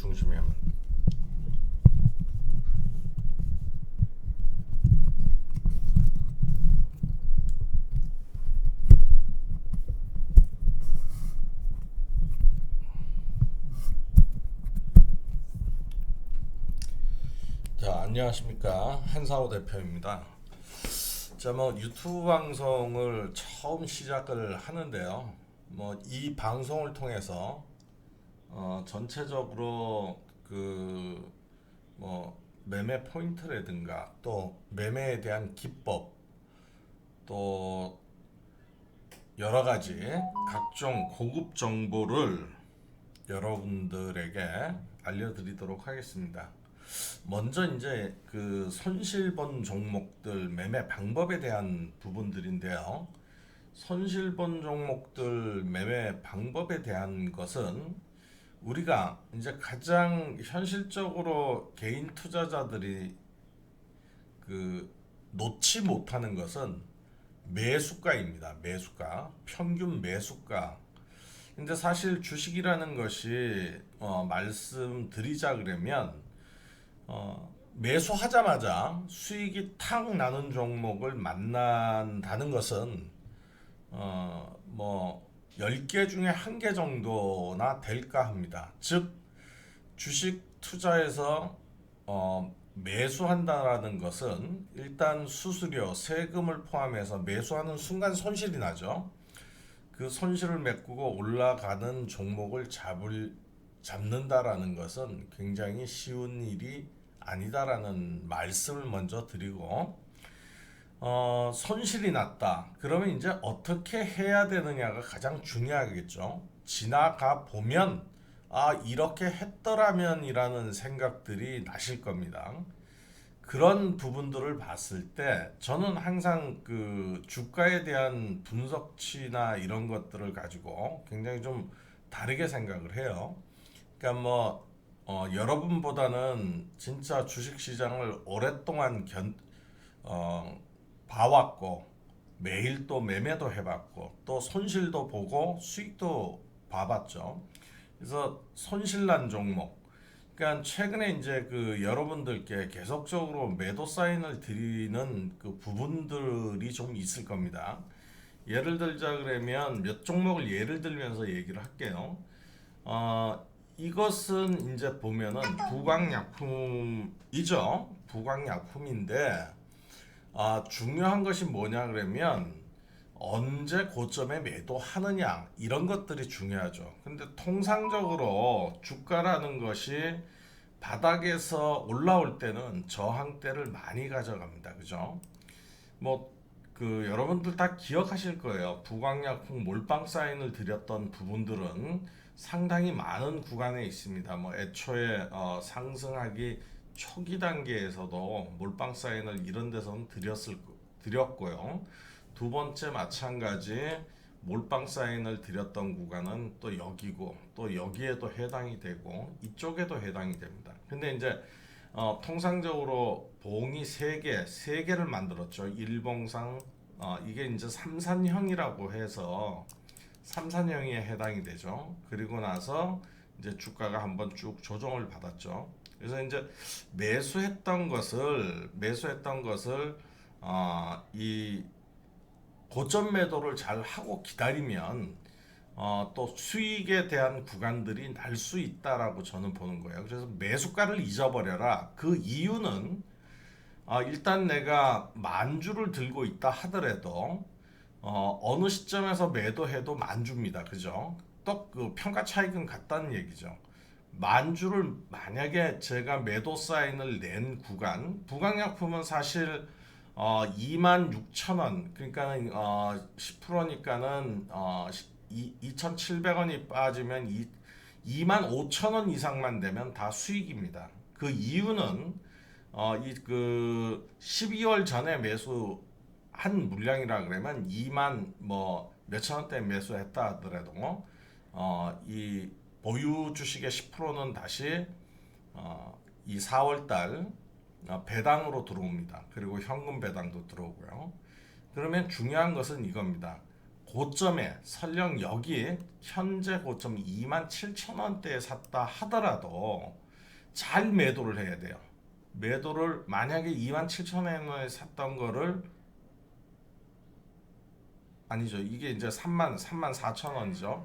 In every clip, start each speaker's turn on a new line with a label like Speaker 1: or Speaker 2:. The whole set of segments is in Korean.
Speaker 1: 중심이 하면. 자, 안녕하십니까. 한사호 대표입니다. 자, 유튜브 방송을 처음 시작을 하는데요. 이 방송을 통해서 전체적으로 매매 포인트라든가 또 매매에 대한 기법 또 여러 가지 각종 고급 정보를 여러분들에게 알려드리도록 하겠습니다. 먼저 이제 그 손실본 종목들 매매 방법에 대한 부분들인데요. 손실본 종목들 매매 방법에 대한 것은 우리가 이제 가장 현실적으로 개인 투자자들이 놓지 못하는 것은 매수가입니다. 매수가, 평균 매수가. 근데 사실 주식이라는 것이 말씀드리자 그러면 매수하자마자 수익이 탁 나는 종목을 만난다는 것은 뭐 10개 중에 1개 정도나 될까 합니다. 즉 주식 투자에서 매수한다라는 것은 일단 수수료, 세금을 포함해서 매수하는 순간 손실이 나죠. 그 손실을 메꾸고 올라가는 종목을 잡는다라는 것은 굉장히 쉬운 일이 아니다라는 말씀을 먼저 드리고 손실이 났다. 그러면 이제 어떻게 해야 되느냐가 가장 중요하겠죠. 지나가 보면 이렇게 했더라면이라는 생각들이 나실 겁니다. 그런 부분들을 봤을 때 저는 항상 그 주가에 대한 분석치나 이런 것들을 가지고 굉장히 좀 다르게 생각을 해요. 그러니까 여러분보다는 진짜 주식시장을 오랫동안 봐왔고 매일 또 매매도 해봤고 또 손실도 보고 수익도 봐봤죠. 그래서 손실난 종목. 그러니까 최근에 이제 그 여러분들께 계속적으로 매도 사인을 드리는 그 부분들이 좀 있을 겁니다. 예를 들자 그러면 몇 종목을 예를 들면서 얘기를 할게요. 이것은 이제 보면은 부광약품이죠. 부광약품인데 중요한 것이 뭐냐 그러면 언제 고점에 매도하느냐 이런 것들이 중요하죠. 근데 통상적으로 주가라는 것이 바닥에서 올라올 때는 저항대를 많이 가져갑니다. 그죠? 여러분들 다 기억하실 거예요. 부광약품 몰빵 사인을 드렸던 부분들은 상당히 많은 구간에 있습니다. 애초에 상승하기 초기 단계에서도 몰빵 사인을 이런 데서는 드렸고요. 두 번째 마찬가지 몰빵 사인을 드렸던 구간은 또 여기고 또 여기에도 해당이 되고 이쪽에도 해당이 됩니다. 근데 이제 통상적으로 봉이 3개를 만들었죠. 일봉상 이게 이제 삼산형이라고 해서 삼산형에 해당이 되죠. 그리고 나서 이제 주가가 한번 쭉 조정을 받았죠. 그래서 이제 매수했던 것을 이 고점 매도를 잘 하고 기다리면 또 수익에 대한 구간들이 날 수 있다라고 저는 보는 거예요. 그래서 매수가를 잊어버려라. 그 이유는 일단 내가 만주를 들고 있다 하더라도 어느 시점에서 매도해도 만주입니다. 그죠? 또 그 평가 차익은 같다는 얘기죠. 만주를 만약에 제가 매도 사인을 낸 구간, 부강약품은 사실 26,000원, 그러니까는 10%니까는 2,700원이 빠지면 25,000원 이상만 되면 다 수익입니다. 그 이유는 이 그 12월 전에 매수한 물량이라 그러면 2만 몇천 원대 매수했다 하더라도 이 보유 주식의 10%는 다시 이 4월 달 배당으로 들어옵니다. 그리고 현금 배당도 들어오고요. 그러면 중요한 것은 이겁니다. 고점에 설령 여기 현재 고점 27,000원대에 샀다 하더라도 잘 매도를 해야 돼요. 매도를 만약에 27,000원에 샀던 거를 아니죠. 이게 이제 34,000원이죠.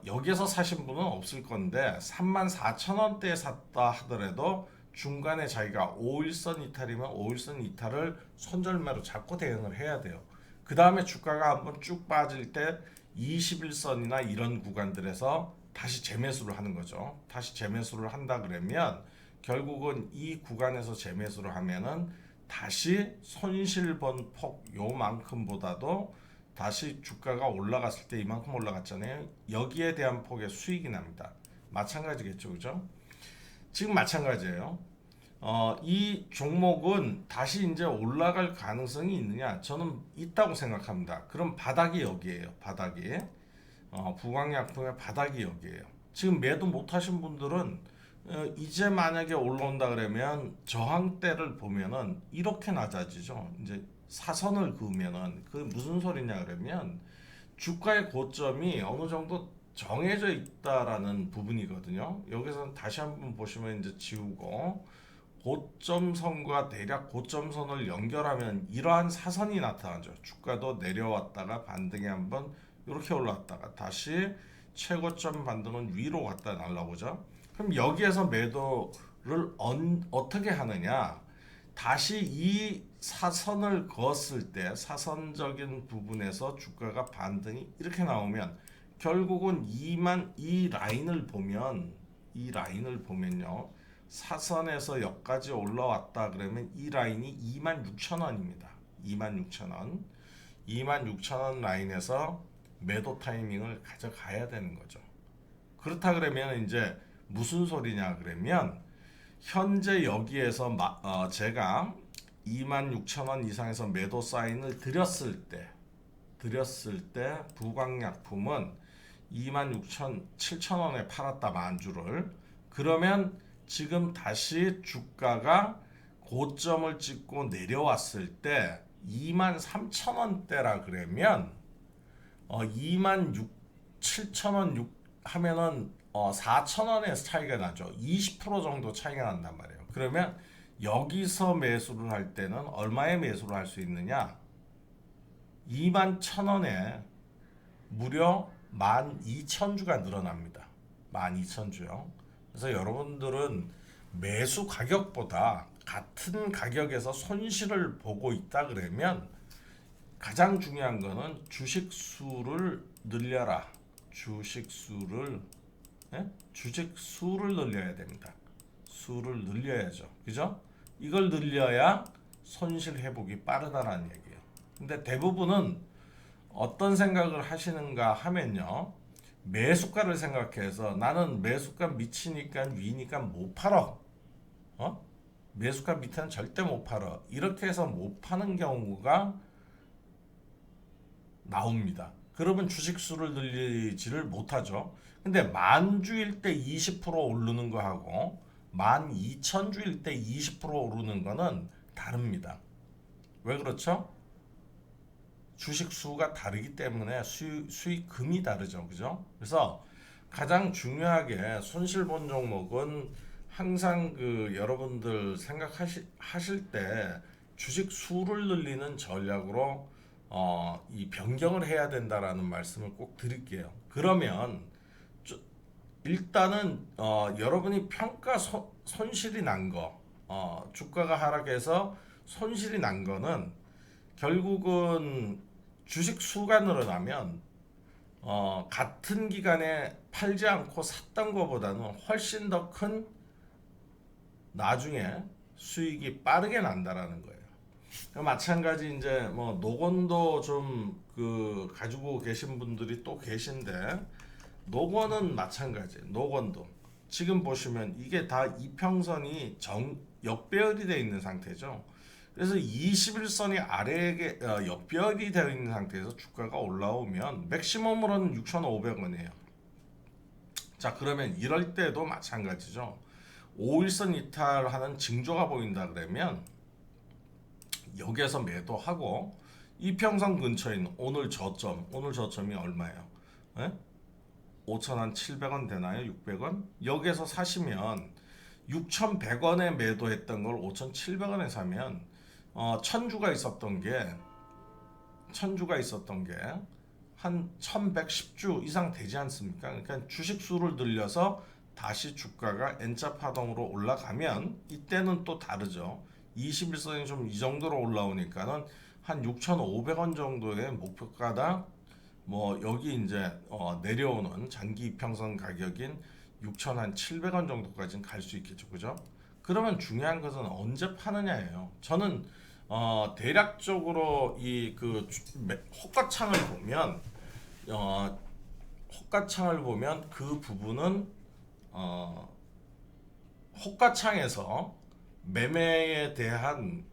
Speaker 1: 여기서 사신 분은 없을 건데 34,000원대에 샀다 하더라도 중간에 자기가 5일선 이탈이면 5일선 이탈을 손절매로 잡고 대응을 해야 돼요. 그 다음에 주가가 한번 쭉 빠질 때 21선이나 이런 구간들에서 다시 재매수를 하는 거죠. 다시 재매수를 한다 그러면 결국은 이 구간에서 재매수를 하면은 다시 손실 본 폭 요만큼보다도 다시 주가가 올라갔을 때 이만큼 올라갔잖아요. 여기에 대한 폭의 수익이 납니다. 마찬가지겠죠, 그죠? 지금 마찬가지예요. 이 종목은 다시 이제 올라갈 가능성이 있느냐? 저는 있다고 생각합니다. 그럼 바닥이 여기에요. 바닥이. 부강약품의 바닥이 여기에요. 지금 매도 못하신 분들은 이제 만약에 올라온다 그러면 저항대를 보면은 이렇게 낮아지죠. 이제 사선을 그으면은 그 무슨 소리냐 그러면 주가의 고점이 어느 정도 정해져 있다라는 부분이거든요. 여기서는 다시 한번 보시면 이제 지우고 고점선과 대략 고점선을 연결하면 이러한 사선이 나타나죠. 주가도 내려왔다가 반등이 한번 이렇게 올라왔다가 다시 최고점 반등은 위로 갔다 날라오죠. 그럼 여기에서 매도를 어떻게 하느냐? 다시 이 사선을 그었을 때 사선적인 부분에서 주가가 반등이 이렇게 나오면 결국은 이 라인을 보면 이 라인을 보면요. 사선에서 여기까지 올라왔다 그러면 이 라인이 26,000원입니다. 26,000원. 26,000원 라인에서 매도 타이밍을 가져가야 되는 거죠. 그렇다 그러면 이제 무슨 소리냐 그러면 현재 여기에서 제가 26,000원 이상에서 매도 사인을 드렸을 때 부강약품은 26,700원에 팔았다 만주를 그러면 지금 다시 주가가 고점을 찍고 내려왔을 때 23,000원대라 그러면 27,000원 하면은 4,000원의 차이가 나죠. 20% 정도 차이가 난단 말이에요. 그러면 여기서 매수를 할 때는 얼마에 매수를 할 수 있느냐? 21,000원에 무려 12,000주가 늘어납니다. 12,000주요. 그래서 여러분들은 매수 가격보다 같은 가격에서 손실을 보고 있다 그러면 가장 중요한 거는 주식 수를 늘려라. 주식 수를 늘려야 됩니다. 수를 늘려야죠. 그죠? 이걸 늘려야 손실 회복이 빠르다라는 얘기예요. 근데 대부분은 어떤 생각을 하시는가 하면요. 매수가를 생각해서 나는 매수가 미치니까 위니까 못 팔어. 매수가 밑에는 절대 못 팔어. 이렇게 해서 못 파는 경우가 나옵니다. 그러면 주식 수를 늘리지를 못하죠. 근데 만주일 때 20% 오르는 거하고 12,000주일 때 20% 오르는 거는 다릅니다. 왜 그렇죠? 주식 수가 다르기 때문에 수익금이 다르죠. 그죠? 그래서 가장 중요하게 손실 본 종목은 항상 여러분들 생각하실 때 주식 수를 늘리는 전략으로 이 변경을 해야 된다라는 말씀을 꼭 드릴게요. 그러면 일단은 여러분이 평가 손실이 난 거, 주가가 하락해서 손실이 난 거는 결국은 주식 수가 늘어나면 같은 기간에 팔지 않고 샀던 것보다는 훨씬 더 큰 나중에 수익이 빠르게 난다라는 거예요. 마찬가지 이제 뭐 노건도 좀 가지고 계신 분들이 또 계신데 노건은 마찬가지. 노건도 지금 보시면 이게 다 이평선이 역배열이 되어 있는 상태죠. 그래서 21선이 아래에 역배열이 되어 있는 상태에서 주가가 올라오면 맥시멈으로는 6,500원이에요. 자 그러면 이럴 때도 마찬가지죠. 5일선 이탈하는 징조가 보인다 그러면 여기에서 매도하고 이평선 근처인 오늘 저점, 오늘 저점이 얼마예요? 예? 5,700원 되나요? 600원? 여기에서 사시면 6,100원에 매도했던 걸 5,700원에 사면 천주가 있었던 게 한 1110주 이상 되지 않습니까? 그러니까 주식 수를 늘려서 다시 주가가 N자 파동으로 올라가면 이때는 또 다르죠. 21선이 좀 이 정도로 올라오니까는 한 6,500원 정도의 목표가다. 뭐 여기 이제 내려오는 장기 이평선 가격인 6,700원 정도까지는 갈 수 있겠죠, 그죠? 그러면 중요한 것은 언제 파느냐예요. 저는 대략적으로 이 그 호가창을 보면 그 부분은 호가창에서 매매에 대한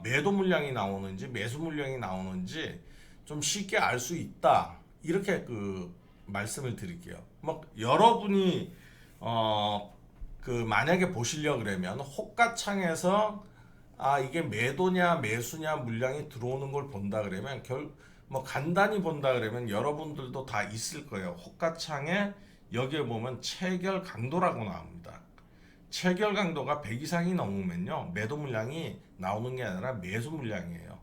Speaker 1: 매도 물량이 나오는지 매수 물량이 나오는지 좀 쉽게 알 수 있다. 이렇게 그 말씀을 드릴게요. 뭐 여러분이 만약에 보시려 그러면 호가창에서 이게 매도냐 매수냐 물량이 들어오는 걸 본다 그러면 뭐 간단히 본다 그러면 여러분들도 다 있을 거예요. 호가창에 여기에 보면 체결 강도라고 나옵니다. 체결 강도가 100 이상이 넘으면요 매도 물량이 나오는 게 아니라 매수 물량이에요.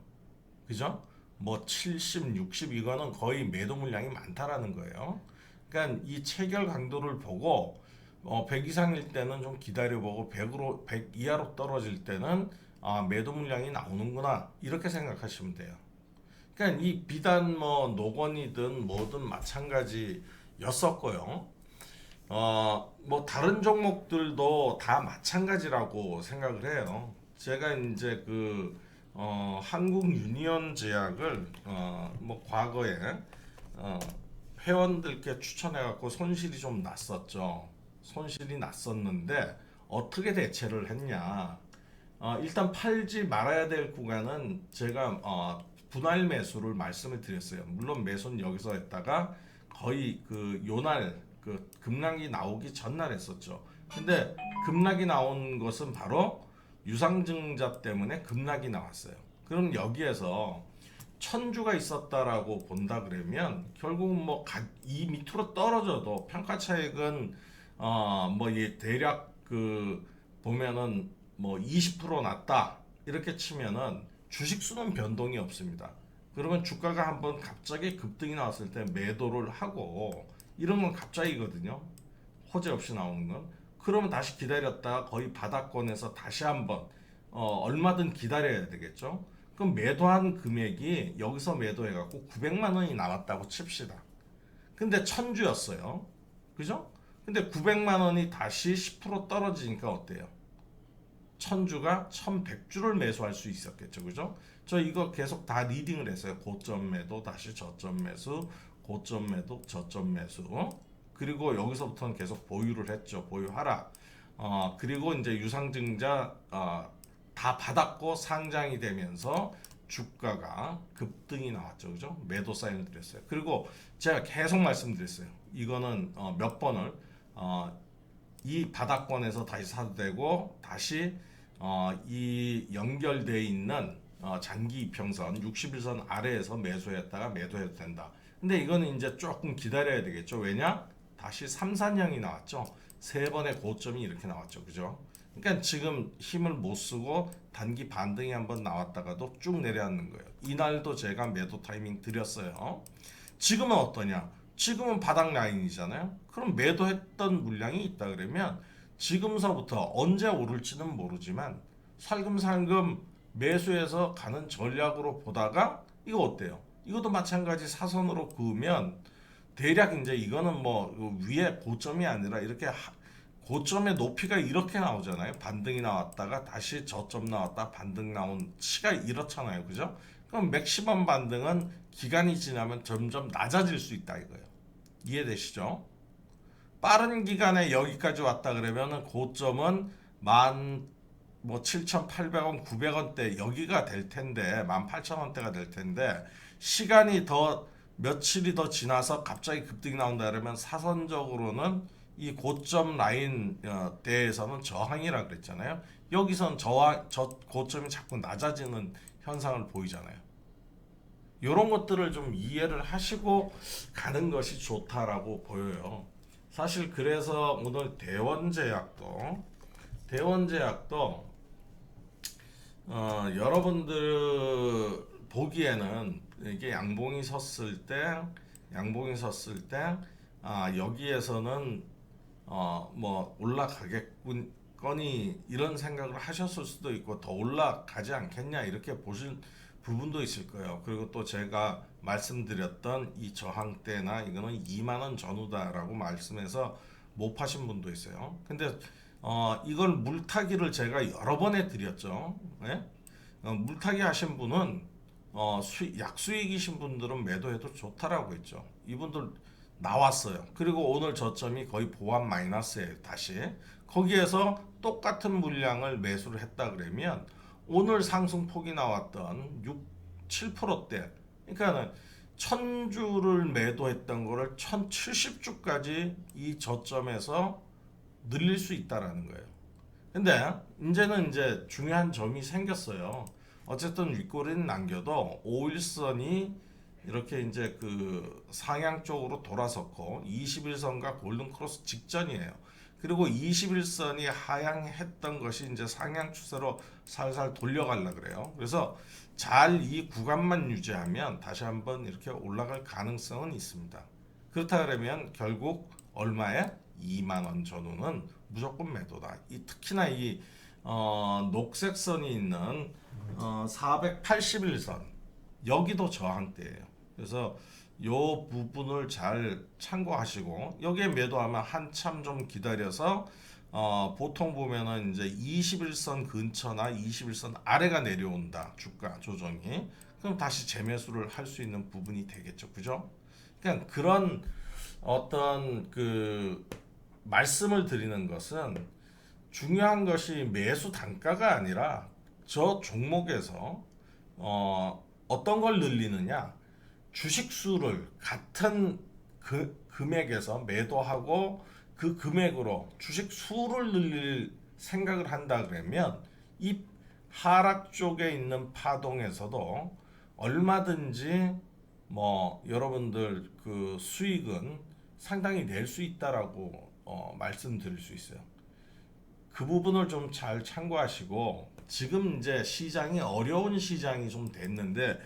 Speaker 1: 그죠? 뭐 70, 60 이거는 거의 매도 물량이 많다라는 거예요. 그러니까 이 체결 강도를 보고 100 이상일 때는 좀 기다려보고 100 이하로 떨어질 때는 매도 물량이 나오는구나 이렇게 생각하시면 돼요. 그러니까 이 비단 뭐 노건이든 뭐든 마찬가지였었고요. 뭐 다른 종목들도 다 마찬가지라고 생각을 해요. 제가 이제 한국 유니온 제약을 뭐 과거에 회원들께 추천해갖고 손실이 좀 났었죠. 손실이 났었는데 어떻게 대처를 했냐? 일단 팔지 말아야 될 구간은 제가 분할 매수를 말씀을 드렸어요. 물론 매수는 여기서 했다가 거의 요날 급락이 나오기 전날 했었죠. 근데 급락이 나온 것은 바로 유상증자 때문에 급락이 나왔어요. 그럼 여기에서 천주가 있었다라고 본다 그러면 결국은 이 밑으로 떨어져도 평가 차익은 대략 보면은 뭐 20% 났다 이렇게 치면은 주식 수는 변동이 없습니다. 그러면 주가가 한번 갑자기 급등이 나왔을 때 매도를 하고 이런 건 갑자기거든요. 호재 없이 나오는 건. 그러면 다시 기다렸다가 거의 바닥권에서 다시 한번 얼마든 기다려야 되겠죠. 그럼 매도한 금액이 여기서 매도해갖고 900만 원이 나왔다고 칩시다. 근데 천주였어요. 그죠? 근데 900만 원이 다시 10% 떨어지니까 어때요? 천주가 1100주를 매수할 수 있었겠죠. 그죠? 저 이거 계속 다 리딩을 했어요. 고점 매도, 다시 저점 매수, 고점 매도, 저점 매수. 그리고 여기서부터는 계속 보유를 했죠. 보유하라. 그리고 이제 유상증자 다 받았고 상장이 되면서 주가가 급등이 나왔죠. 그죠? 매도 사인을 드렸어요. 그리고 제가 계속 말씀드렸어요. 이거는 몇 번을 이 바닥권에서 다시 사도 되고 다시 이 연결되어 있는 장기 이평선 61선 아래에서 매수했다가 매도해도 된다. 근데 이거는 이제 조금 기다려야 되겠죠. 왜냐? 다시 3, 4량이 나왔죠. 세 번의 고점이 이렇게 나왔죠. 그죠? 그러니까 지금 힘을 못 쓰고 단기 반등이 한번 나왔다가도 쭉 내려앉는 거예요. 이날도 제가 매도 타이밍 드렸어요. 지금은 어떠냐? 지금은 바닥 라인이잖아요. 그럼 매도했던 물량이 있다 그러면 지금서부터 언제 오를지는 모르지만 살금살금 매수해서 가는 전략으로 보다가 이거 어때요? 이것도 마찬가지 사선으로 그으면 대략 이제 이거는 뭐 위에 고점이 아니라 이렇게 고점의 높이가 이렇게 나오잖아요. 반등이 나왔다가 다시 저점 나왔다 반등 나온 치가 이렇잖아요. 그죠? 그럼 맥시멈 반등은 기간이 지나면 점점 낮아질 수 있다 이거예요. 이해되시죠? 빠른 기간에 여기까지 왔다 그러면은 고점은 7,800원, 900원대 여기가 될 텐데 18,000원대가 될 텐데 시간이 더 며칠이 더 지나서 갑자기 급등이 나온다 그러면 사선적으로는 이 고점 라인 대에서는 저항이라 그랬잖아요. 여기선 고점이 자꾸 낮아지는 현상을 보이잖아요. 이런 것들을 좀 이해를 하시고 가는 것이 좋다라고 보여요. 사실 그래서 오늘 대원제약도 여러분들 보기에는 이게 양봉이 섰을 때 여기에서는 뭐 올라가겠거니 이런 생각을 하셨을 수도 있고 더 올라가지 않겠냐 이렇게 보실 부분도 있을 거예요. 그리고 또 제가 말씀드렸던 이 저항대나 이거는 2만 원 전후다라고 말씀해서 못 파신 분도 있어요. 근데 이걸 물타기를 제가 여러 번 해드렸죠. 예? 물타기 하신 분은 약수익이신 분들은 매도해도 좋다라고 했죠. 이분들 나왔어요. 그리고 오늘 저점이 거의 보합 마이너스예요. 다시 거기에서 똑같은 물량을 매수를 했다 그러면 오늘 상승폭이 나왔던 6, 7%대 그러니까 1000주를 매도했던 거를 1070주까지 이 저점에서 늘릴 수 있다라는 거예요. 근데 이제는 이제 중요한 점이 생겼어요. 어쨌든 윗꼬리는 남겨도 5일선이 이렇게 이제 그 상향 쪽으로 돌아섰고 21선과 골든 크로스 직전이에요. 그리고 21선이 하향했던 것이 이제 상향 추세로 살살 돌려가려 그래요. 그래서 잘 이 구간만 유지하면 다시 한번 이렇게 올라갈 가능성은 있습니다. 그렇다 그러면 결국 얼마에 2만 원 전후는 무조건 매도다. 특히나 이 녹색 선이 있는 481선 여기도 저항대예요. 그래서 요 부분을 잘 참고하시고 여기에 매도하면 한참 좀 기다려서 보통 보면은 이제 21선 근처나 21선 아래가 내려온다. 주가 조정이. 그럼 다시 재매수를 할 수 있는 부분이 되겠죠. 그죠? 그냥 그런 어떤 그 말씀을 드리는 것은 중요한 것이 매수 단가가 아니라 저 종목에서 어떤 걸 늘리느냐 주식 수를 같은 금액에서 매도하고 그 금액으로 주식 수를 늘릴 생각을 한다 그러면 이 하락 쪽에 있는 파동에서도 얼마든지 뭐 여러분들 그 수익은 상당히 낼 수 있다라고 말씀드릴 수 있어요. 그 부분을 좀 잘 참고하시고 지금 이제 시장이 어려운 시장이 좀 됐는데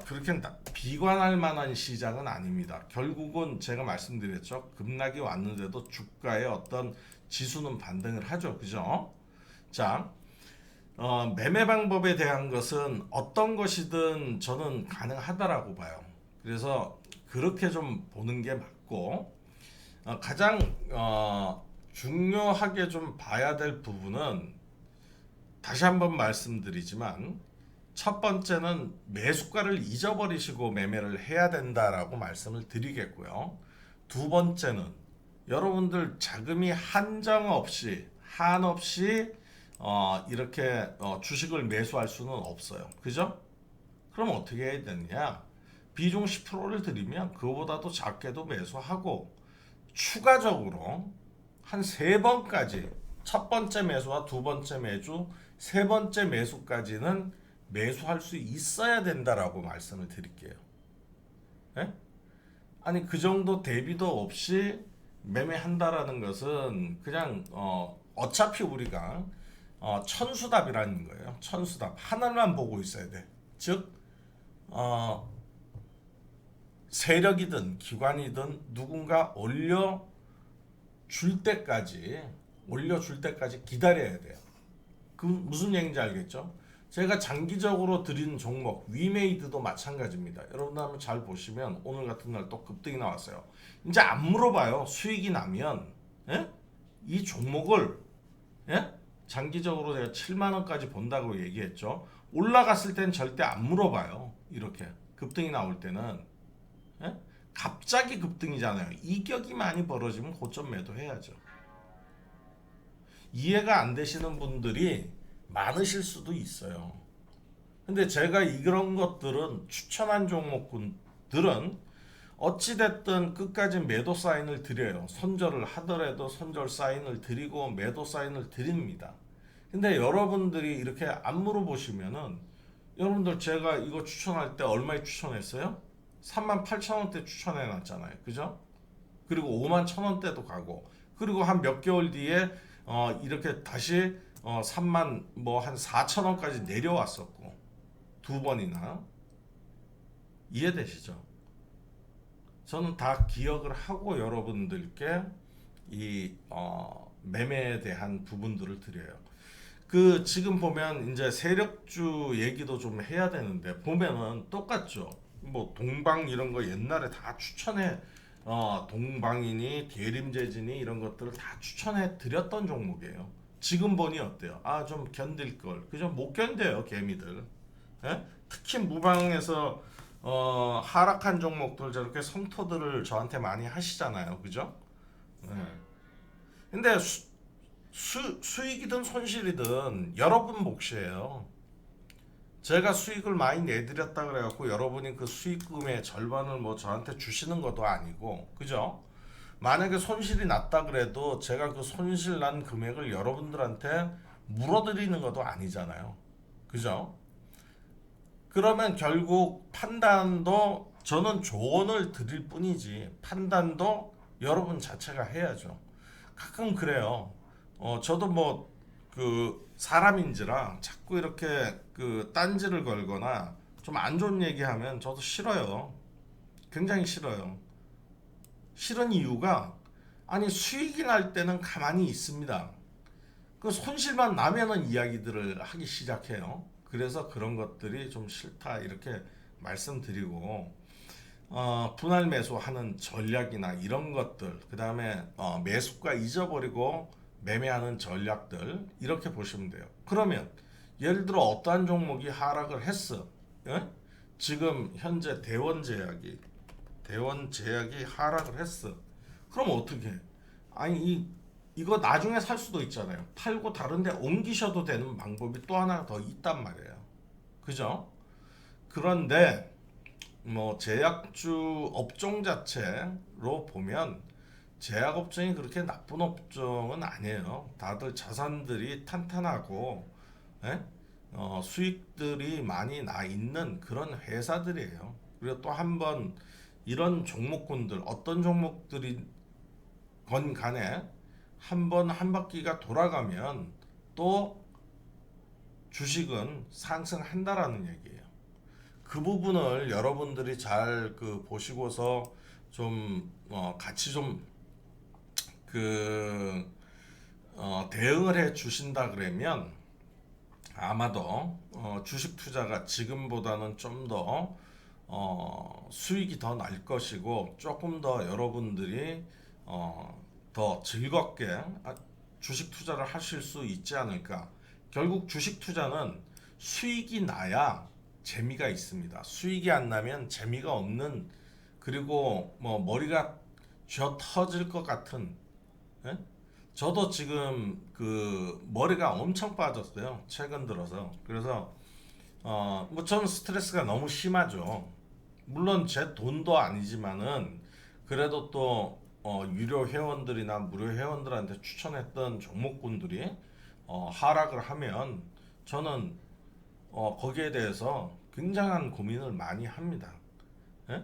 Speaker 1: 그렇게 비관할 만한 시장은 아닙니다. 결국은 제가 말씀드렸죠. 급락이 왔는데도 주가의 어떤 지수는 반등을 하죠. 그죠? 자, 매매 방법에 대한 것은 어떤 것이든 저는 가능하다라고 봐요. 그래서 그렇게 좀 보는 게 맞고 가장 중요하게 좀 봐야 될 부분은 다시 한번 말씀드리지만 첫 번째는 매수가를 잊어버리시고 매매를 해야 된다라고 말씀을 드리겠고요. 두 번째는 여러분들 자금이 한없이 이렇게 주식을 매수할 수는 없어요. 그죠? 그럼 어떻게 해야 되느냐? 비중 10%를 드리면 그거보다도 작게도 매수하고 추가적으로 한 3번까지 첫 번째 매수와 두 번째 매수, 세 번째 매수까지는 매수할 수 있어야 된다라고 말씀을 드릴게요. 예? 아니 그 정도 대비도 없이 매매한다라는 것은 그냥 어차피 우리가 천수답이라는 거예요. 천수답 하나만 보고 있어야 돼. 즉 세력이든 기관이든 누군가 올려줄 때까지 기다려야 돼요. 그 무슨 얘기인지 알겠죠? 제가 장기적으로 드린 종목 위메이드도 마찬가지입니다. 여러분들 한번 잘 보시면 오늘 같은 날 또 급등이 나왔어요. 이제 안 물어봐요. 수익이 나면 이 종목을 장기적으로 제가 7만 원까지 본다고 얘기했죠. 올라갔을 땐 절대 안 물어봐요. 이렇게 급등이 나올 때는 갑자기 급등이잖아요. 이격이 많이 벌어지면 고점 매도해야죠. 이해가 안 되시는 분들이 많으실 수도 있어요. 근데 제가 이런 것들은 추천한 종목들은 어찌됐든 끝까지 매도 사인을 드려요. 손절을 하더라도 손절 사인을 드리고 매도 사인을 드립니다. 근데 여러분들이 이렇게 안 물어보시면은 여러분들 제가 이거 추천할 때 얼마에 추천했어요? 38,000원대 추천해 놨잖아요. 그죠? 그리고 51,000원대도 가고, 그리고 한 몇 개월 뒤에 이렇게 다시 3만 뭐 한 4,000원까지 내려왔었고, 두 번이나. 이해되시죠? 저는 다 기억을 하고 여러분들께 이 매매에 대한 부분들을 드려요. 그 지금 보면 이제 세력주 얘기도 좀 해야 되는데, 보면은 똑같죠. 뭐 동방 이런 거 옛날에 다 추천해, 동방이니 대림제진이 이런 것들을 다 추천해 드렸던 종목이에요. 지금 보니 어때요? 아, 좀 견딜 걸. 그죠? 못 견뎌요, 개미들. 예? 특히 무방에서 하락한 종목들 저렇게 성토들을 저한테 많이 하시잖아요. 그죠? 예. 근데 수익이든 손실이든 여러분 몫이에요. 제가 수익을 많이 내드렸다 그래갖고 여러분이 그 수익금의 절반을 뭐 저한테 주시는 것도 아니고, 그죠? 만약에 손실이 났다 그래도 제가 그 손실 난 금액을 여러분들한테 물어드리는 것도 아니잖아요. 그죠? 그러면 결국 판단도 저는 조언을 드릴 뿐이지 판단도 여러분 자체가 해야죠. 가끔 그래요. 저도 뭐 그 사람인지라 자꾸 이렇게 그 딴지를 걸거나 좀 안 좋은 얘기하면 저도 싫어요. 굉장히 싫어요. 싫은 이유가, 아니 수익이 날 때는 가만히 있습니다. 그 손실만 나면은 이야기들을 하기 시작해요. 그래서 그런 것들이 좀 싫다 이렇게 말씀드리고, 분할 매수하는 전략이나 이런 것들, 그 다음에 매수가 잊어버리고 매매하는 전략들 이렇게 보시면 돼요. 그러면 예를 들어 어떠한 종목이 하락을 했어. 예? 지금 현재 대원제약이 하락을 했어. 그럼 어떻게 해? 아니 이거 나중에 살 수도 있잖아요. 팔고 다른데 옮기셔도 되는 방법이 또 하나 더 있단 말이에요. 그죠? 그런데 뭐 제약주 업종 자체로 보면 제약 업종이 그렇게 나쁜 업종은 아니에요. 다들 자산들이 탄탄하고, 예? 수익들이 많이 나 있는 그런 회사들이에요. 그리고 또 한번 이런 종목군들 어떤 종목들이 건 간에 한번 한 바퀴가 돌아가면 또 주식은 상승한다라는 얘기예요. 그 부분을 여러분들이 잘 그 보시고서 좀 같이 좀 그 대응을 해 주신다 그러면 아마도 주식 투자가 지금보다는 좀 더 수익이 더 날 것이고, 조금 더 여러분들이 더 즐겁게 주식 투자를 하실 수 있지 않을까. 결국 주식 투자는 수익이 나야 재미가 있습니다. 수익이 안 나면 재미가 없는, 그리고 뭐 머리가 쥐어 터질 것 같은, 예? 저도 지금 그 머리가 엄청 빠졌어요. 최근 들어서. 그래서 뭐 저는 스트레스가 너무 심하죠. 물론 제 돈도 아니지만은 그래도 또 유료 회원들이나 무료 회원들한테 추천했던 종목군들이 하락을 하면 저는 거기에 대해서 굉장한 고민을 많이 합니다. 예?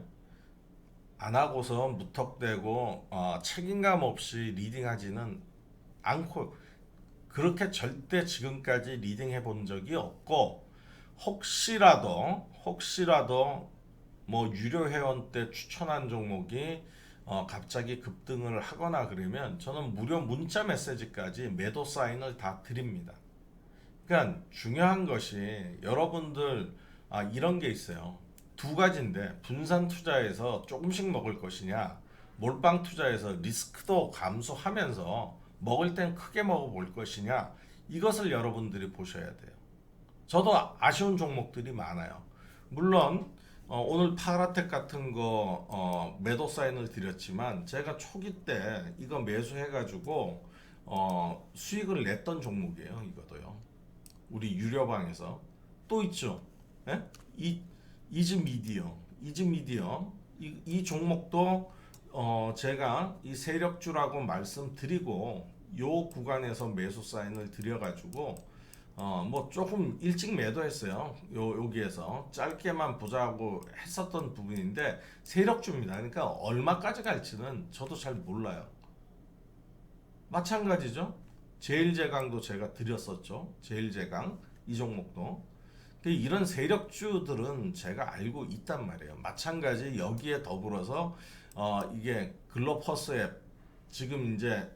Speaker 1: 안 하고서 무턱대고 책임감 없이 리딩하지는 않고, 그렇게 절대 지금까지 리딩해 본 적이 없고, 혹시라도 뭐 유료 회원 때 추천한 종목이 갑자기 급등을 하거나 그러면 저는 무료 문자 메시지까지 매도 사인을 다 드립니다. 그러니까 중요한 것이 여러분들 이런 게 있어요. 두 가지인데, 분산 투자에서 조금씩 먹을 것이냐, 몰빵 투자에서 리스크도 감소하면서 먹을 땐 크게 먹어볼 것이냐, 이것을 여러분들이 보셔야 돼요. 저도 아쉬운 종목들이 많아요. 물론 오늘 파라텍 같은 거 매도 사인을 드렸지만 제가 초기 때 이거 매수해가지고 수익을 냈던 종목이에요. 이것도요. 우리 유료방에서 또 있죠. 예? 이 이즈미디어 이 종목도 제가 이 세력주라고 말씀드리고 요 구간에서 매수 사인을 드려가지고 뭐 조금 일찍 매도했어요. 여기에서 짧게만 보자고 했었던 부분인데 세력주입니다. 그러니까 얼마까지 갈지는 저도 잘 몰라요. 마찬가지죠. 제일제강도 제가 드렸었죠. 제일제강 이 종목도. 이런 세력주들은 제가 알고 있단 말이에요. 마찬가지 여기에 더불어서 이게 글로퍼스앱 지금 이제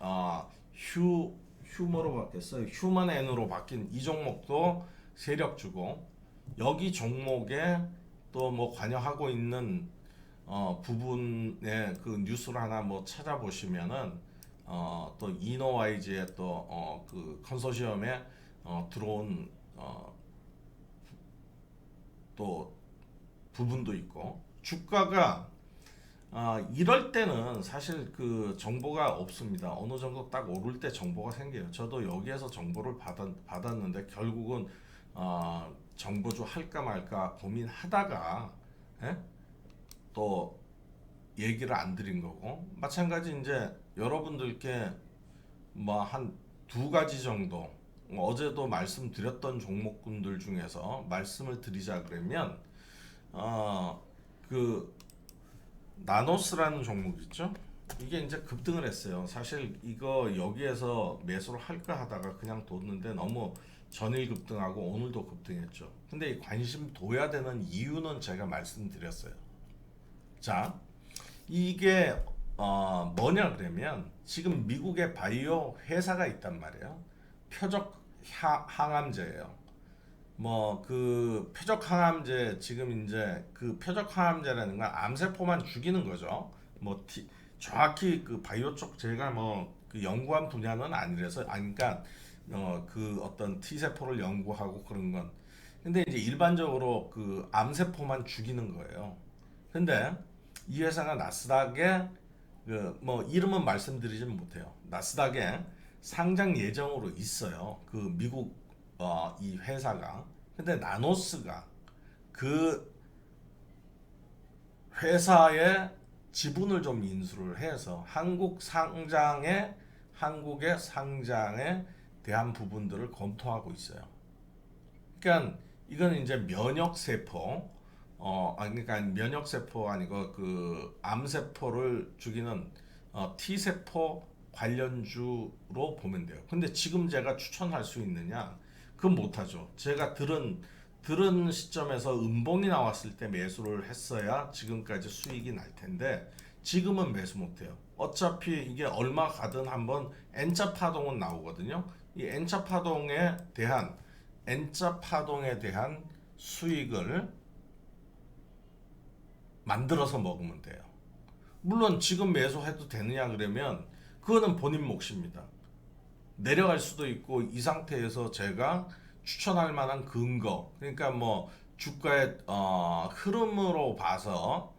Speaker 1: 휴머로 바뀌었어요. 휴먼 N으로 바뀐 이 종목도 세력주고 여기 종목에 또 뭐 관여하고 있는 부분의 그 뉴스를 하나 뭐 찾아보시면은 또 이노와이즈의 또 그 컨소시엄에 들어온 또 부분도 있고 주가가 이럴 때는 사실 그 정보가 없습니다. 어느 정도 딱 오를 때 정보가 생겨요. 저도 여기에서 정보를 받았는데 결국은 정보주 할까 말까 고민하다가 예? 또 얘기를 안 드린 거고 마찬가지 이제 여러분들께 뭐 한 두 가지 정도 어제도 말씀드렸던 종목군들 중에서 말씀을 드리자 그러면 그 나노스라는 종목 있죠? 이게 이제 급등을 했어요. 사실 이거 여기에서 매수를 할까 하다가 그냥 뒀는데 너무 전일 급등하고 오늘도 급등했죠. 근데 이 관심 둬야 되는 이유는 제가 말씀드렸어요. 자, 이게 뭐냐 그러면 지금 미국의 바이오 회사가 있단 말이에요. 표적 항암제예요. 뭐 그 표적 항암제 지금 이제 그 표적 항암제라는 건 암세포만 죽이는 거죠. 뭐 정확히 그 바이오 쪽 제가 뭐 그 연구한 분야는 아니라서 그러니까 그 어떤 T 세포를 연구하고 그런 건 근데 이제 일반적으로 그 암세포만 죽이는 거예요. 근데 이 회사가 나스닥에 그 뭐 이름은 말씀드리진 못해요. 나스닥에 상장 예정으로 있어요. 그 미국 이 회사가. 근데 나노스가 그 회사의 지분을 좀 인수를 해서 한국의 상장에 대한 부분들을 검토하고 있어요. 그러니까 이건 이제 면역 세포 그러니까 면역 세포 아니고 그 암세포를 죽이는 T 세포 관련주로 보면 돼요. 근데 지금 제가 추천할 수 있느냐? 그건 못하죠. 제가 들은 시점에서 음봉이 나왔을 때 매수를 했어야 지금까지 수익이 날 텐데 지금은 매수 못해요. 어차피 이게 얼마 가든 한번 N자 파동은 나오거든요. 이 N자 파동에 대한 수익을 만들어서 먹으면 돼요. 물론 지금 매수해도 되느냐 그러면 그거는 본인 몫입니다. 내려갈 수도 있고 이 상태에서 제가 추천할 만한 근거 그러니까 뭐 주가의 흐름으로 봐서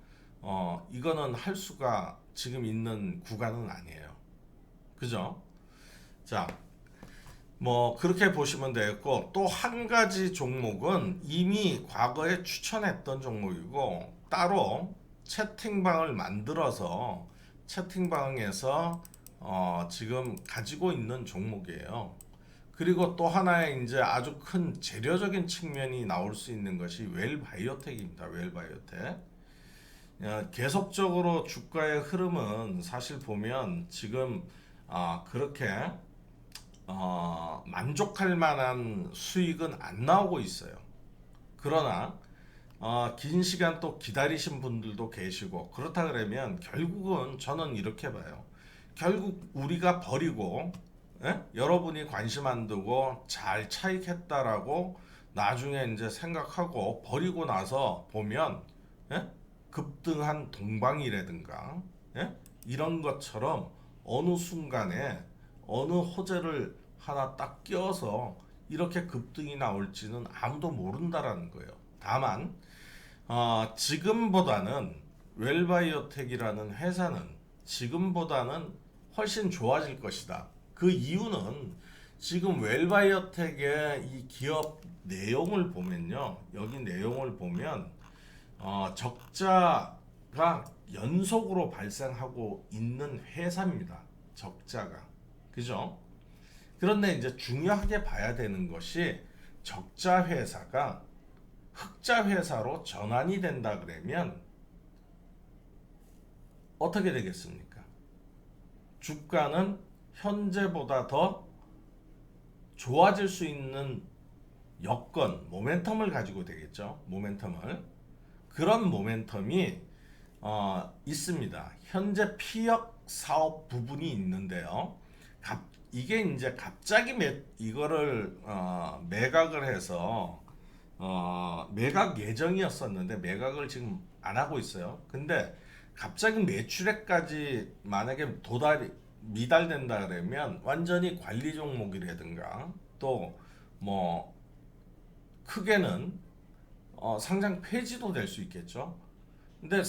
Speaker 1: 이거는 할 수가 지금 있는 구간은 아니에요. 그죠? 자, 뭐 그렇게 보시면 되겠고 또 한 가지 종목은 이미 과거에 추천했던 종목이고 따로 채팅방을 만들어서 채팅방에서 지금 가지고 있는 종목이에요. 그리고 또 하나의 이제 아주 큰 재료적인 측면이 나올 수 있는 것이 웰바이오텍입니다. 웰바이오텍. 계속적으로 주가의 흐름은 사실 보면 지금 그렇게 만족할 만한 수익은 안 나오고 있어요. 그러나 긴 시간 또 기다리신 분들도 계시고 그렇다 그러면 결국은 저는 이렇게 봐요. 결국 우리가 버리고 여러분이 관심 안 두고 잘 차익했다라고 나중에 이제 생각하고 버리고 나서 보면 급등한 동방이라든가 이런 것처럼 어느 순간에 어느 호재를 하나 딱 끼워서 이렇게 급등이 나올지는 아무도 모른다라는 거예요. 다만 지금보다는 웰바이오텍이라는 회사는 지금보다는 훨씬 좋아질 것이다. 그 이유는 지금 웰바이오텍의 이 기업 내용을 보면요. 여기 내용을 보면 적자가 연속으로 발생하고 있는 회사입니다. 적자가. 그죠? 그런데 이제 중요하게 봐야 되는 것이 적자 회사가 흑자 회사로 전환이 된다 그러면 어떻게 되겠습니까? 주가는 현재보다 더 좋아질 수 있는 여건, 모멘텀을 가지고 되겠죠. 모멘텀을. 그런 모멘텀이 있습니다. 현재 피역 사업 부분이 있는데요. 이게 이제 갑자기 이거를 매각을 해서 매각 예정이었었는데 매각을 지금 안 하고 있어요. 근데 갑자기 매출액까지 만약에 미달된다 그러면 완전히 관리 종목이라든가 또 뭐 크게는 상장 폐지도 될 수 있겠죠. 근데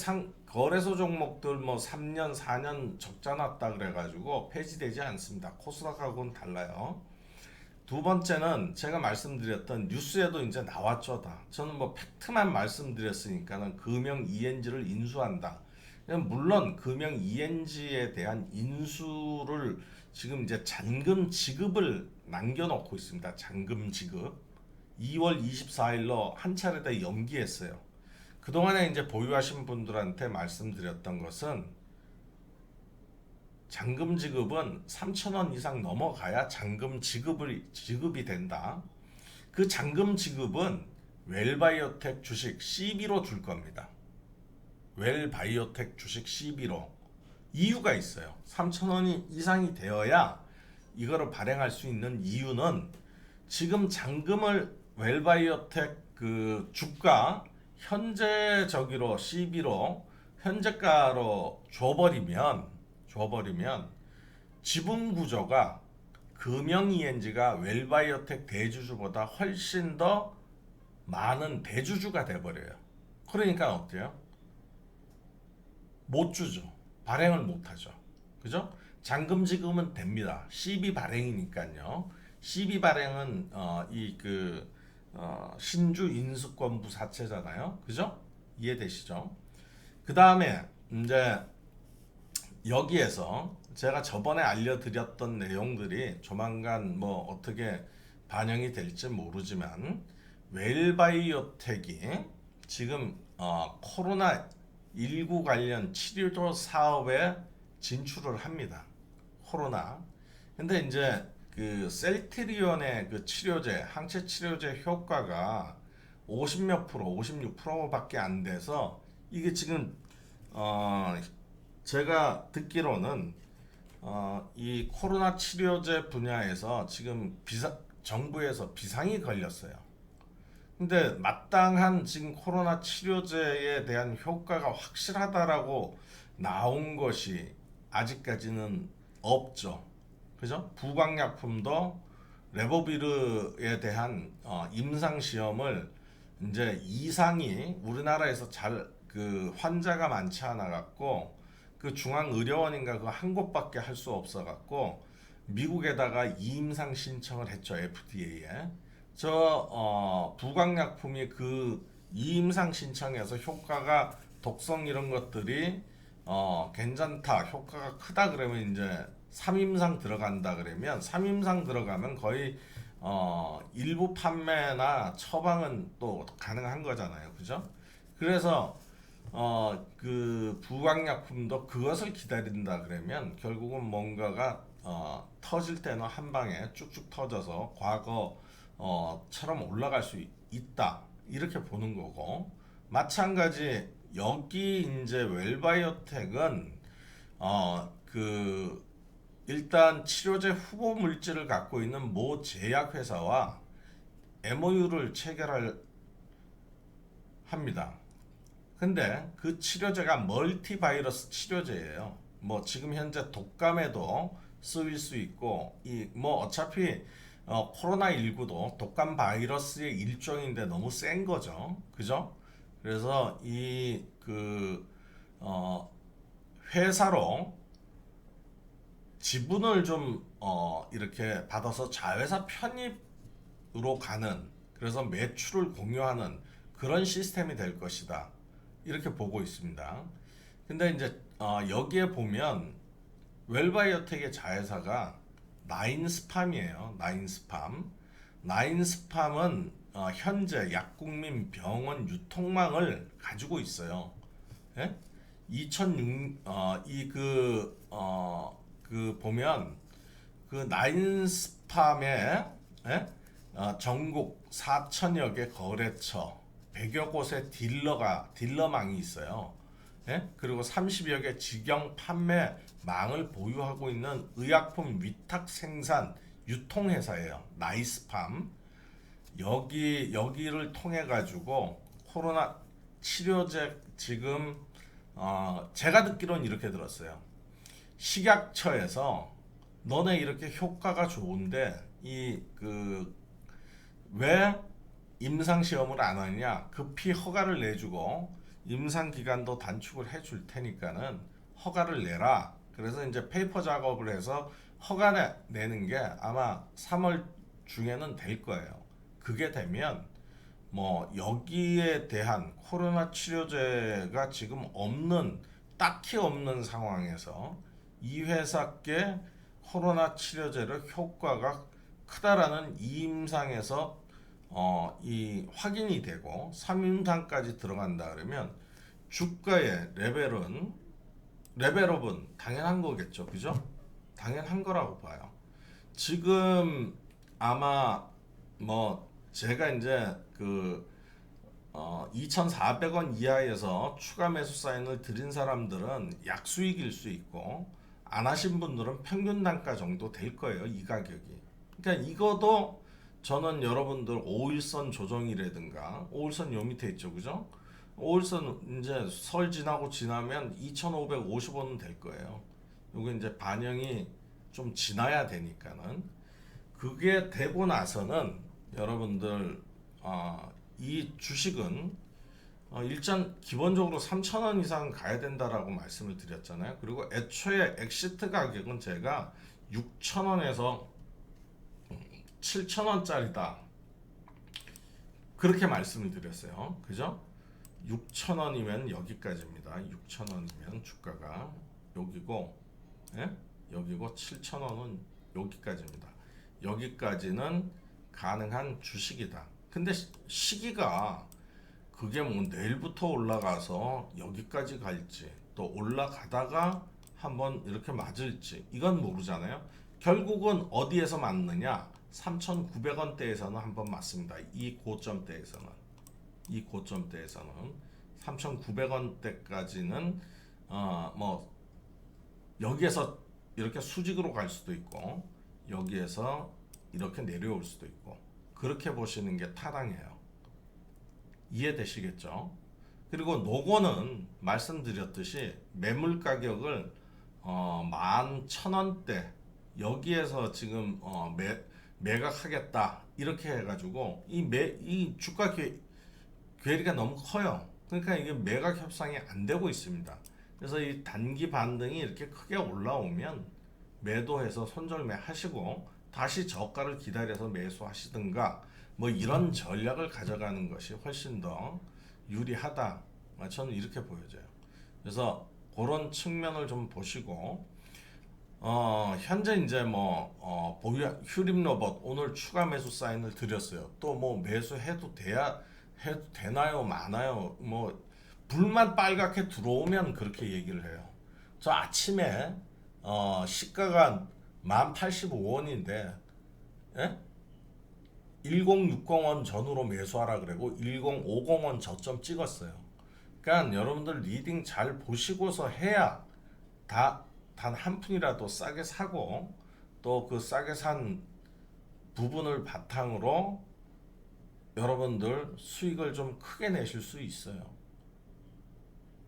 Speaker 1: 거래소 종목들 뭐 3년, 4년 적자 났다 그래가지고 폐지되지 않습니다. 코스닥하고는 달라요. 두 번째는 제가 말씀드렸던 뉴스에도 이제 나왔죠. 다. 저는 뭐 팩트만 말씀드렸으니까는 금영 ENG를 인수한다. 물론 금영 ENG에 대한 인수를 지금 이제 잔금 지급을 남겨놓고 있습니다. 잔금 지급. 2월 24일로 한 차례 다 연기했어요. 그동안에 이제 보유하신 분들한테 말씀드렸던 것은 잔금 지급은 3,000원 이상 넘어가야 잔금 지급이 된다. 그 잔금 지급은 웰바이오텍 주식 CB로 줄 겁니다. 웰바이오텍 주식 CB로. 이유가 있어요. 3,000원이 이상이 되어야 이거를 발행할 수 있는 이유는 지금 잔금을 웰바이오텍 그 주가 현재 저기로 CB로 현재가로 줘버리면 지분 구조가 금영 ENG가 웰바이오텍 대주주보다 훨씬 더 많은 대주주가 돼버려요. 그러니까 어때요? 못 주죠. 발행을 못 하죠. 그죠? 잔금 지급은 됩니다. CB 발행이니까요. CB 발행은 신주 인수권부 사채잖아요. 그죠? 이해되시죠? 그 다음에 이제 여기에서 제가 저번에 알려드렸던 내용들이 조만간 뭐 어떻게 반영이 될지 모르지만 웰바이오텍이 지금 코로나19 관련 치료 사업에 진출을 합니다. 코로나. 근데 이제 그 셀트리온의 그 치료제, 항체 치료제 효과가 50몇 프로, 56%밖에 안 돼서 이게 지금 제가 듣기로는 이 코로나 치료제 분야에서 지금 정부에서 비상이 걸렸어요. 근데 마땅한 지금 코로나 치료제에 대한 효과가 확실하다라고 나온 것이 아직까지는 없죠. 그죠? 부광약품도 레보비르에 대한 임상 시험을 이제 이상이 우리나라에서 그 환자가 많지 않아 갖고 그 중앙의료원인가 그 한 곳밖에 할 수 없어 갖고 미국에다가 임상 신청을 했죠. FDA에. 부광약품이 그 임상 신청에서 효과가 독성 이런 것들이 괜찮다, 효과가 크다 그러면 이제 3임상 들어간다 그러면 3임상 들어가면 거의 일부 판매나 처방은 또 가능한 거잖아요. 그죠? 그래서 그 부광약품도 그것을 기다린다 그러면 결국은 뭔가가 터질 때는 한 방에 쭉쭉 터져서 과거처럼 올라갈 수 있다 이렇게 보는 거고, 마찬가지 여기 이제 웰바이오텍은 그 일단 치료제 후보 물질을 갖고 있는 모 제약회사와 MOU를 체결을 합니다. 근데 그 치료제가 멀티바이러스 치료제예요. 뭐 지금 현재 독감에도 쓰일 수 있고 뭐 어차피 코로나19도 독감 바이러스의 일종인데 너무 센 거죠. 그죠? 그래서 회사로 지분을 좀 이렇게 받아서 자회사 편입으로 가는, 그래서 매출을 공유하는 그런 시스템이 될 것이다 이렇게 보고 있습니다. 근데 이제 여기에 보면 웰바이오텍의 자회사가 나인스팜이에요. 나인스팜. 나인스팜은 현재 약국민 병원 유통망을 가지고 있어요. 예? 2006 그 보면 그 나인스팜에 예? 전국 4천여 개 거래처 100여 곳의 딜러망이 있어요. 예? 그리고 30여 개 직영 판매망을 보유하고 있는 의약품 위탁 생산 유통회사예요. 나이스팜. 여기를 통해 가지고 코로나 치료제 지금 제가 듣기로는 이렇게 들었어요. 식약처에서 너네 이렇게 효과가 좋은데 이 그 왜 임상 시험을 안 하느냐? 급히 허가를 내주고 임상 기간도 단축을 해줄 테니까는 허가를 내라. 그래서 이제 페이퍼 작업을 해서 허가 내는 게 아마 3월 중에는 될 거예요. 그게 되면 뭐 여기에 대한 코로나 치료제가 지금 딱히 없는 상황에서 이 회사께 코로나 치료제를 효과가 크다라는 이임상에서 이 확인이 되고 3임상까지 들어간다 그러면 주가의 레벨업은 당연한 거겠죠. 그죠? 당연한 거라고 봐요. 지금 아마 뭐 제가 이제 2,400원 이하에서 추가 매수 사인을 드린 사람들은 약수익일 수 있고 안 하신 분들은 평균 단가 정도 될 거예요. 이 가격이. 그러니까 이거도 저는 여러분들 5일선 조정이라든가 5일선 요 밑에 있죠. 그죠? 5일선 이제 설 지나면 2,550원은 될 거예요. 요거 이제 반영이 좀 지나야 되니까는 그게 되고 나서는 여러분들 이 주식은 일단 기본적으로 3,000원 이상 가야 된다라고 말씀을 드렸잖아요. 그리고 애초에 엑시트 가격은 제가 6,000원에서 7,000원짜리다 그렇게 말씀을 드렸어요. 그죠? 6,000원이면 여기까지입니다. 6,000원이면 주가가 여기고, 예? 여기고 7,000원은 여기까지입니다. 여기까지는 가능한 주식이다. 근데 시기가 그게 뭐 내일부터 올라가서 여기까지 갈지 또 올라가다가 한번 이렇게 맞을지 이건 모르잖아요. 결국은 어디에서 맞느냐? 3,900원대에서는 한번 맞습니다. 이 고점대에서는 3,900원대까지는 뭐 여기에서 이렇게 수직으로 갈 수도 있고 여기에서 이렇게 내려올 수도 있고 그렇게 보시는 게 타당해요. 이해되시겠죠? 그리고 노고는 말씀드렸듯이 매물 가격을 11,000원대 여기에서 지금 매각하겠다 이렇게 해가지고 이 주가 괴리가 너무 커요. 그러니까 이게 매각 협상이 안 되고 있습니다. 그래서 이 단기 반등이 이렇게 크게 올라오면 매도해서 손절매 하시고 다시 저가를 기다려서 매수하시든가 뭐 이런 전략을 가져가는 것이 훨씬 더 유리하다. 저는 이렇게 보여져요. 그래서 그런 측면을 좀 보시고 현재 이제 뭐 보유 휴림 로봇 오늘 추가 매수 사인을 드렸어요. 또 뭐 매수해도 해도 되나요, 마나요? 뭐 불만 빨갛게 들어오면 그렇게 얘기를 해요. 저 아침에 시가가 1,085원인데 예? 1060원 전후로 매수하라 그러고 1050원 저점 찍었어요. 그러니까 여러분들 리딩 잘 보시고서 해야 단 한 푼이라도 싸게 사고 또 그 싸게 산 부분을 바탕으로 여러분들 수익을 좀 크게 내실 수 있어요.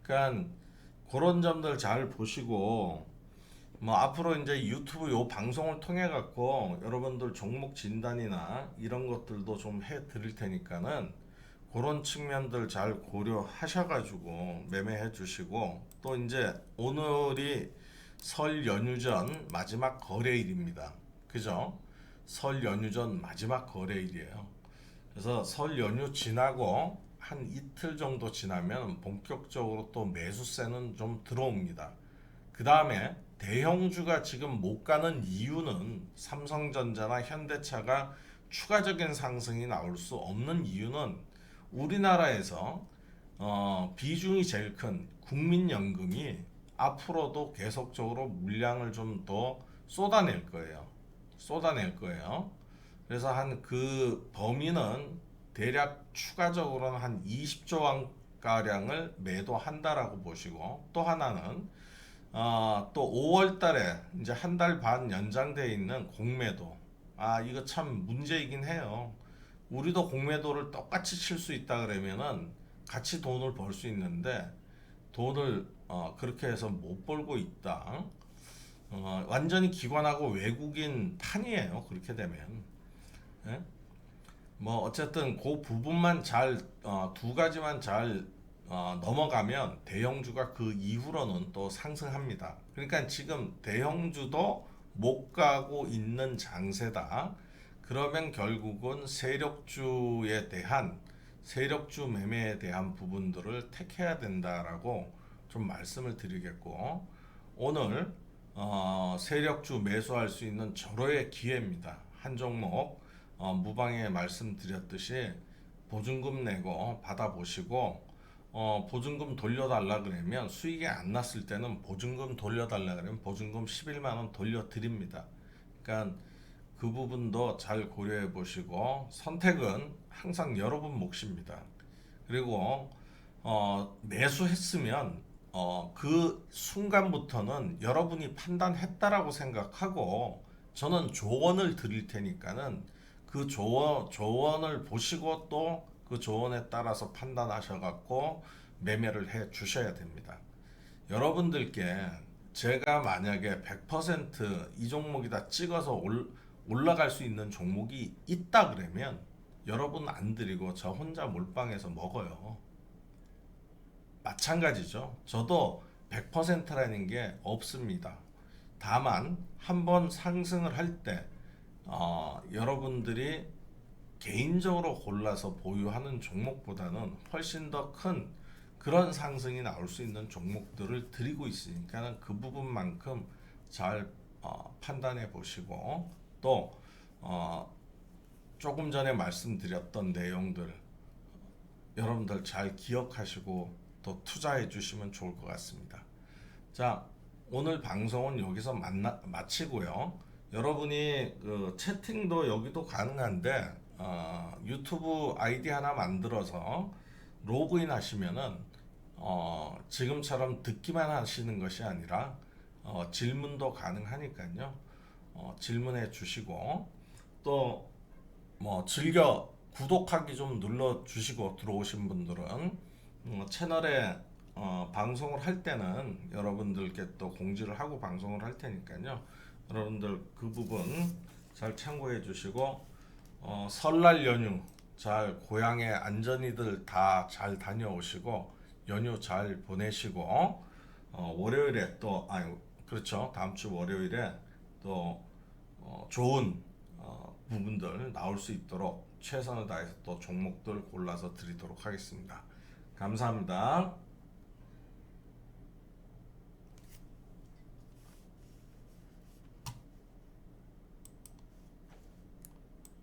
Speaker 1: 그러니까 그런 점들 잘 보시고 뭐 앞으로 이제 유튜브 요 방송을 통해 갖고 여러분들 종목 진단이나 이런 것들도 좀 해 드릴 테니까는 그런 측면들 잘 고려하셔 가지고 매매해 주시고 또 이제 오늘이 설 연휴 전 마지막 거래일입니다. 그죠? 설 연휴 전 마지막 거래일이에요. 그래서 설 연휴 지나고 한 이틀 정도 지나면 본격적으로 또 매수세는 좀 들어옵니다. 그 다음에 대형주가 지금 못 가는 이유는 삼성전자나 현대차가 추가적인 상승이 나올 수 없는 이유는 우리나라에서 비중이 제일 큰 국민연금이 앞으로도 계속적으로 물량을 좀 더 쏟아낼 거예요. 쏟아낼 거예요. 그래서 한 그 범위는 대략 추가적으로는 한 20조 원 가량을 매도한다라고 보시고, 또 하나는 또 5월 달에 이제 한 달 반 연장돼 있는 공매도. 이거 참 문제이긴 해요. 우리도 공매도를 똑같이 칠 수 있다 그러면은 같이 돈을 벌 수 있는데, 돈을 그렇게 해서 못 벌고 있다. 완전히 기관하고 외국인 판이에요. 그렇게 되면. 예? 뭐 어쨌든 그 부분만 잘 두 가지만 잘 넘어가면 대형주가 그 이후로는 또 상승합니다. 그러니까 지금 대형주도 못 가고 있는 장세다. 그러면 결국은 세력주 매매에 대한 부분들을 택해야 된다라고 좀 말씀을 드리겠고, 오늘 세력주 매수할 수 있는 절호의 기회입니다. 한 종목 무방에 말씀드렸듯이 보증금 내고 받아보시고, 보증금 돌려달라 그러면, 수익이 안 났을 때는 보증금 돌려달라 그러면 보증금 11만 원 돌려드립니다. 그러니까 그 부분도 잘 고려해 보시고, 선택은 항상 여러분 몫입니다. 그리고 매수했으면 그 순간부터는 여러분이 판단했다라고 생각하고, 저는 조언을 드릴 테니까는 그 조언을 보시고 또 그 조언에 따라서 판단하셔갖고 매매를 해 주셔야 됩니다. 여러분들께 제가 만약에 100% 이 종목이다 찍어서 올라갈 수 있는 종목이 있다 그러면 여러분 안 드리고 저 혼자 몰빵해서 먹어요. 마찬가지죠. 저도 100%라는 게 없습니다. 다만 한번 상승을 할 때 여러분들이 개인적으로 골라서 보유하는 종목보다는 훨씬 더 큰 그런 상승이 나올 수 있는 종목들을 드리고 있으니까 그 부분만큼 잘 판단해 보시고, 또 조금 전에 말씀드렸던 내용들 여러분들 잘 기억하시고 또 투자해 주시면 좋을 것 같습니다. 자, 오늘 방송은 여기서 마치고요. 여러분이 그 채팅도 여기도 가능한데, 유튜브 아이디 하나 만들어서 로그인 하시면은 지금처럼 듣기만 하시는 것이 아니라 질문도 가능하니까요. 질문해 주시고, 또 뭐 즐겨 구독하기 좀 눌러 주시고, 들어오신 분들은 채널에 방송을 할 때는 여러분들께 또 공지를 하고 방송을 할 테니까요. 여러분들 그 부분 잘 참고해 주시고, 설날 연휴 잘 고향에 안전히들 다 잘 다녀오시고 연휴 잘 보내시고, 월요일에 또 그렇죠, 다음 주 월요일에 또 좋은 부분들 나올 수 있도록 최선을 다해서 또 종목들 골라서 드리도록 하겠습니다. 감사합니다.